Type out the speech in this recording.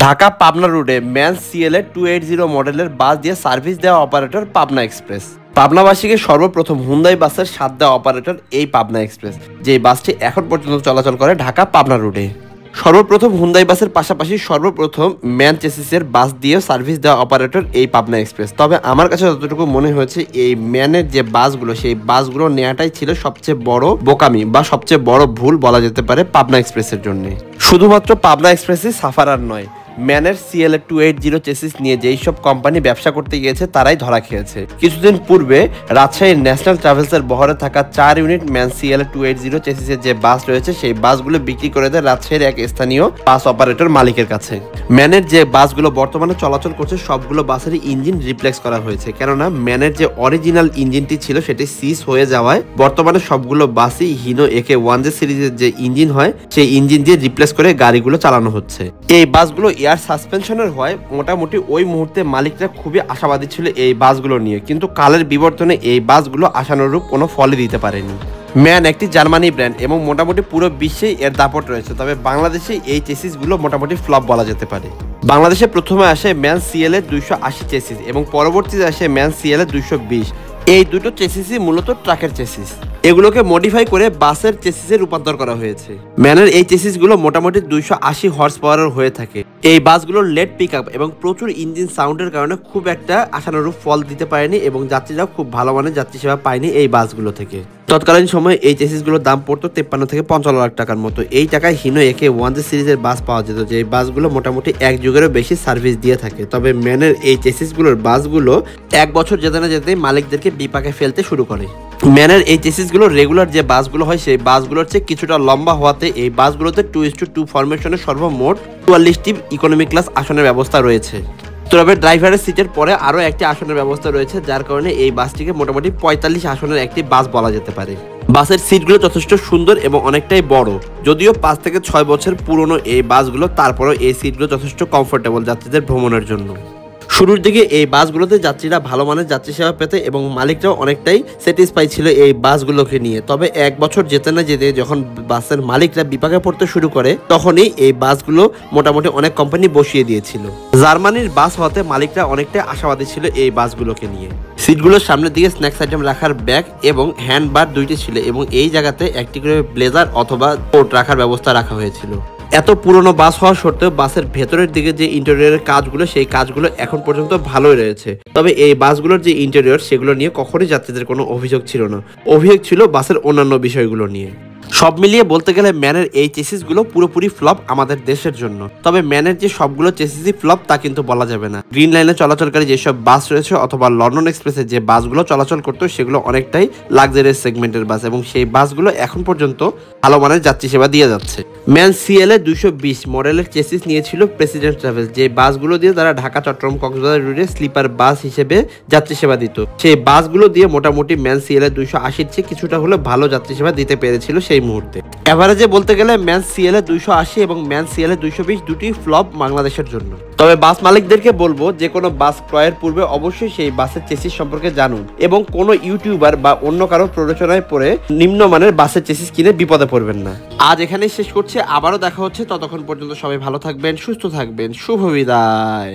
ঢাকা পাবনা রুটে man CLA 280 মডেলের বাস দিয়ে সার্ভিস দেওয়া অপারেটর পাবনা এক্সপ্রেস। পাবনাবাসীকে সর্বপ্রথম হুন্দাই বাসের স্বাদ দেওয়া অপারেটর এই পাবনা এক্সপ্রেস, যে বাসটি এখন পর্যন্ত চলাচল করে ঢাকা পাবনা রুটে। সর্বপ্রথম হুন্দাই বাসের পাশাপাশি সর্বপ্রথম ম্যান চেসিসের বাস দিয়ে সার্ভিস দেওয়া অপারেটর এই পাবনা এক্সপ্রেস। তবে আমার কাছে যতটুকু মনে হয়েছে, এই ম্যানের যে বাসগুলো, সেই বাসগুলো নেওয়াটাই ছিল সবচেয়ে বড় বোকামি বা সবচেয়ে বড় ভুল বলা যেতে পারে পাবনা এক্সপ্রেসের জন্য। শুধুমাত্র পাবনা এক্সপ্রেসই সাফারার নয়, ম্যানের সিএলএ 280 চেসিস নিয়ে যেই সব কোম্পানি ব্যবসা করতে গিয়েছে তারাই ধরা খেয়েছে। কিছুদিন পূর্বে রাজশাহীর ন্যাশনাল ট্রাভেলসের বহরে থাকা 4 ইউনিট ম্যান সিএলএ 280 চেসিসের যে বাস রয়েছে, সেই বাসগুলো বিক্রি করে দেয় রাজশাহীর এক স্থানীয় বাস অপারেটর মালিকের কাছে। ম্যানের যে বাসগুলো বর্তমানে চলাচল করছে, সবগুলো বাসেরই ইঞ্জিন রিপ্লেস করা হয়েছে, কেননা ম্যানের যে অরিজিনাল ইঞ্জিনটি ছিল সেটি সিজ হয়ে যাওয়ায় বর্তমানে সবগুলো বাসই হিনো একে 1J সিরিজের যে ইঞ্জিন হয়, সেই ইঞ্জিন দিয়ে রিপ্লেস করে গাড়িগুলো চালানো হচ্ছে। এই বাসগুলো এয়ার সাসপেনশনের হয় মোটামুটি ওই মুহূর্তে মালিকরা খুবই আশাবাদী ছিল এই বাসগুলো নিয়ে, কিন্তু কালের বিবর্তনে এই বাসগুলো আশানুরূপ কোনো ফলই দিতে পারেনি। ম্যান একটি জার্মানি ব্র্যান্ড এবং মোটামুটি পুরো বিশ্বেই এর দাপট রয়েছে, তবে বাংলাদেশে এই চেসিসগুলো মোটামুটি ফ্লপ বলা যেতে পারে। বাংলাদেশে প্রথমে আসে ম্যান সিএলএ 280 চেসিস এবং পরবর্তীতে আসে ম্যান সিএলএ 220। এই দুটো চেসিসই মূলত ট্রাকের চেসিস, এগুলোকে মডিফাই করে বাসের চেসিসে রূপান্তর করা হয়েছে। ম্যানের এই চেসিসগুলো মোটামুটি 280 হর্স পাওয়ারের হয়ে থাকে। এই বাসগুলোর লেট পিক আপ এবং প্রচুর ইঞ্জিন সাউন্ডের কারণে খুব একটা আশানুরূপ ফল দিতে পারেনি এবং যাত্রীরাও খুব ভালো মানের যাত্রী সেবা পায়নি এই বাসগুলো থেকে। তৎকালীন সময়ে এই চেসিসগুলোর দাম পড়তো 53 থেকে 55 লাখ টাকার মতো। এই টাকায় হিনো একে 1J সিরিজের বাস পাওয়া যেত, যে বাসগুলো মোটামুটি এক যুগেরও বেশি সার্ভিস দিয়ে থাকে। তবে ম্যানের এই চেসিসগুলোর বাসগুলো এক বছর যেতে না যেতেই মালিকদেরকে বিপাকে ফেলতে শুরু করে। ম্যানের এই চেসিসগুলো রেগুলার যে বাসগুলো হয়, সেই বাসগুলোর চেয়ে কিছুটা লম্বা হওয়াতে এই বাসগুলোতে 2:2 ফরমেশনের সর্বমোট 44টি ইকোনমি ক্লাস আসনের ব্যবস্থা রয়েছে। তবে ড্রাইভারের সিটের পরে আরও একটি আসনের ব্যবস্থা রয়েছে, যার কারণে এই বাসটিকে মোটামুটি 45 আসনের একটি বাস বলা যেতে পারে। বাসের সিটগুলো যথেষ্ট সুন্দর এবং অনেকটাই বড়, যদিও 5 থেকে 6 বছর পুরনো এই বাসগুলো, তারপরেও এই সিটগুলো যথেষ্ট কমফোর্টেবল যাত্রীদের ভ্রমণের জন্য। শুরুর দিকে এই বাসগুলোতে যাত্রীরা ভালো মানের যাত্রী সেবা পেতে এবং মালিকরাও অনেকটাই স্যাটিসফাই ছিল এই বাসগুলোকে নিয়ে। তবে এক বছর যেতে না যেতে যখন বাসের মালিকরা বিপাকে পড়তে শুরু করে, তখনই এই বাসগুলো মোটামুটি অনেক কোম্পানি বসিয়ে দিয়েছিল। জার্মানির বাস হওয়াতে মালিকরা অনেকটাই আশাবাদী ছিল এই বাসগুলোকে নিয়ে। সিটগুলোর সামনের দিকে স্ন্যাক্স আইটেম রাখার ব্যাগ এবং হ্যান্ড বার দুইটি ছিল এবং এই জায়গাতে একটি করে ব্লেজার অথবা কোট রাখার ব্যবস্থা রাখা হয়েছিল। এত পুরনো বাস হওয়া সত্ত্বেও বাসের ভেতরের দিকে যে ইন্টেরিয়রের কাজগুলো, সেই কাজগুলো এখন পর্যন্ত ভালোই রয়েছে। তবে এই বাসগুলোর যে ইন্টেরিয়র, সেগুলো নিয়ে কখনোই যাত্রীদের কোনো অভিযোগ ছিল না। অভিযোগ ছিল বাসের অন্যান্য বিষয়গুলো নিয়ে। সব মিলিয়ে বলতে গেলে ম্যানের এই চেসিসগুলো পুরোপুরি ফ্লপ আমাদের দেশের জন্য। তবে ম্যানের যে সবগুলো চেসিসই ফ্লপ তা কিন্তু বলা যাবে না। গ্রিন লাইনে চলাচলকারী যেসব বাস রয়েছে অথবা লন্ডন এক্সপ্রেসে যে বাসগুলো চলাচল করতো, সেগুলো অনেকটাই লাক্সারিয়াস সেগমেন্টের বাস এবং সেই বাসগুলো এখন পর্যন্ত ভালো মানের যাত্রী সেবা দিয়ে যাচ্ছে। ম্যান সিএলএ 220 মডেলের চেসিস নিয়েছিল প্রেসিডেন্ট ট্রাভেলস, যে বাসগুলো দিয়ে তারা ঢাকা চট্টগ্রাম কক্সবাজার রুটে স্লিপার বাস হিসেবে যাত্রী সেবা দিত। সেই বাসগুলো দিয়ে মোটামুটি ম্যান সিএলএ 280 চেয়ে কিছুটা হলে ভালো যাত্রী সেবা দিতে পেরেছিল সেই মুহূর্তে। এভারেজে বলতে গেলে ম্যান সিএলএ 280 এবং ম্যান সিএলএ 220 দুটি ফ্লপ বাংলাদেশের জন্য। তবে বাস মালিকদেরকে বলবো, যে কোনো বাস ক্রয়ের পূর্বে অবশ্যই সেই বাসের চেসিস সম্পর্কে জানুন এবং কোনো ইউটিউবার বা অন্য কারো প্ররোচনায় পড়ে নিম্নমানের বাসের চেসিস কিনে বিপদে পড়বেন না। আজ এখানেই শেষ করছি, আবারও দেখা হচ্ছে। ততক্ষণ পর্যন্ত সবাই ভালো থাকবেন, সুস্থ থাকবেন, শুভ বিদায়।